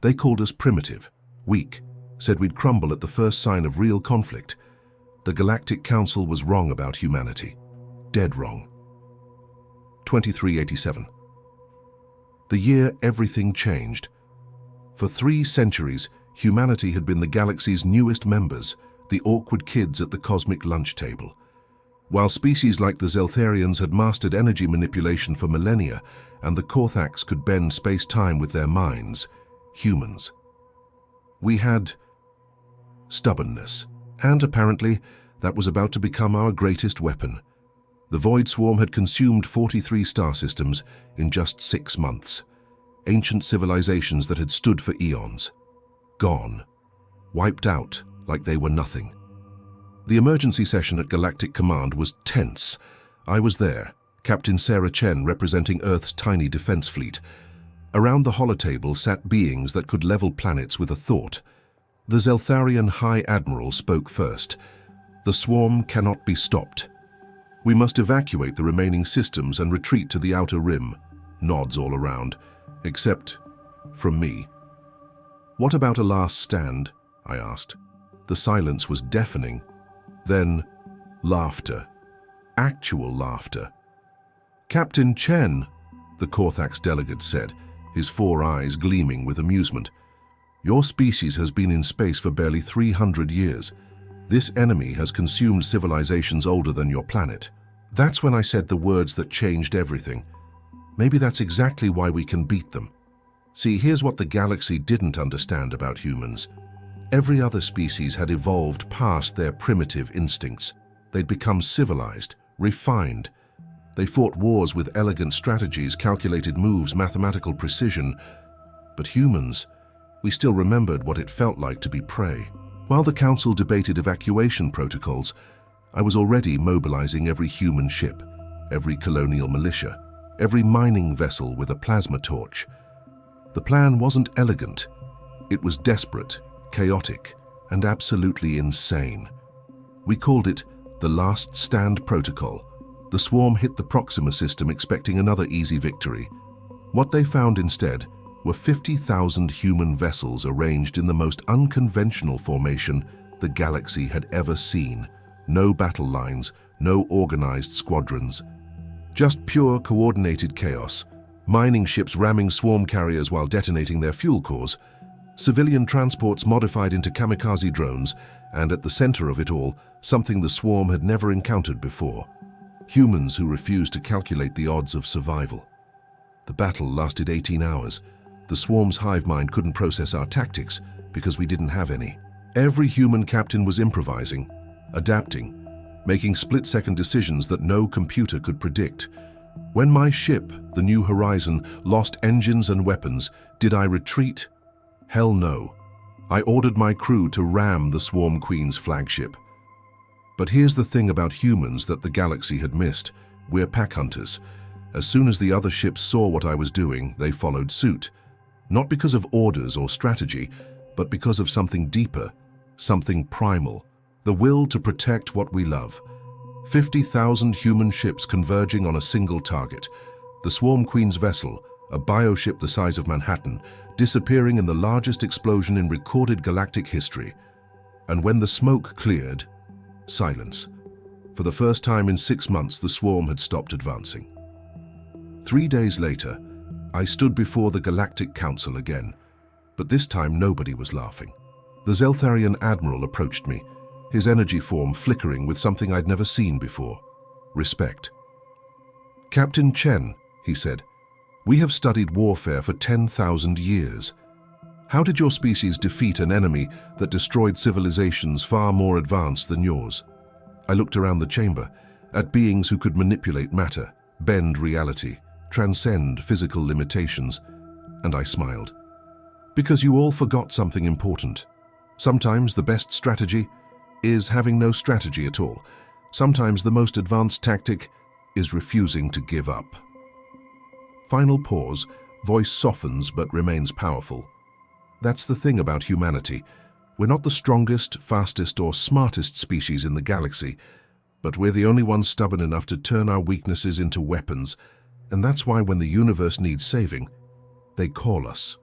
They called us primitive, weak, said we'd crumble at the first sign of real conflict. The Galactic Council was wrong about humanity. Dead wrong. 2387. The year everything changed. For 3 centuries, humanity had been the galaxy's newest members, the awkward kids at the cosmic lunch table. While species like the Zeltharians had mastered energy manipulation for millennia, and the Korthax could bend space-time with their minds, humans. We had stubbornness, and apparently that was about to become our greatest weapon. The Void Swarm had consumed 43 star systems in just 6 months. Ancient civilizations that had stood for eons. Gone. Wiped out like they were nothing. The emergency session at Galactic Command was tense. I was there, Captain Sarah Chen representing Earth's tiny defense fleet. Around the holotable sat beings that could level planets with a thought. The Zeltharian High Admiral spoke first. The swarm cannot be stopped. We must evacuate the remaining systems and retreat to the outer rim. Nods all around, except from me. What about a last stand? I asked. The silence was deafening. Then, laughter. Actual laughter. Captain Chen, the Korthax delegate said, his 4 eyes gleaming with amusement. Your species has been in space for barely 300 years. This enemy has consumed civilizations older than your planet. That's when I said the words that changed everything. Maybe that's exactly why we can beat them. See, here's what the galaxy didn't understand about humans. Every other species had evolved past their primitive instincts. They'd become civilized, refined. They fought wars with elegant strategies, calculated moves, mathematical precision. But humans, we still remembered what it felt like to be prey. While the Council debated evacuation protocols, I was already mobilizing every human ship, every colonial militia, every mining vessel with a plasma torch. The plan wasn't elegant. It was desperate, chaotic, and absolutely insane. We called it the Last Stand Protocol. The swarm hit the Proxima system expecting another easy victory. What they found instead were 50,000 human vessels arranged in the most unconventional formation the galaxy had ever seen. No battle lines, no organized squadrons. Just pure coordinated chaos. Mining ships ramming swarm carriers while detonating their fuel cores. Civilian transports modified into kamikaze drones, and at the center of it all, something the swarm had never encountered before. Humans who refused to calculate the odds of survival. The battle lasted 18 hours. The swarm's hive mind couldn't process our tactics because we didn't have any. Every human captain was improvising, adapting, making split-second decisions that no computer could predict. When my ship, the New Horizon, lost engines and weapons, did I retreat? Hell no. I ordered my crew to ram the Swarm Queen's flagship. But here's the thing about humans that the galaxy had missed. We're pack hunters. As soon as the other ships saw what I was doing, they followed suit. Not because of orders or strategy, but because of something deeper, something primal. The will to protect what we love. 50,000 human ships converging on a single target. The Swarm Queen's vessel, a bioship the size of Manhattan, disappearing in the largest explosion in recorded galactic history. And when the smoke cleared, silence. For the first time in 6 months, the swarm had stopped advancing. 3 days later, I stood before the Galactic Council again, but this time nobody was laughing. The Zeltharian Admiral approached me, his energy form flickering with something I'd never seen before. Respect. Captain Chen, he said, we have studied warfare for 10,000 years. How did your species defeat an enemy that destroyed civilizations far more advanced than yours? I looked around the chamber, at beings who could manipulate matter, bend reality, transcend physical limitations, and I smiled. Because you all forgot something important. Sometimes the best strategy is having no strategy at all. Sometimes the most advanced tactic is refusing to give up. Final pause, voice softens but remains powerful. That's the thing about humanity. We're not the strongest, fastest, or smartest species in the galaxy, but we're the only ones stubborn enough to turn our weaknesses into weapons, and that's why when the universe needs saving, they call us.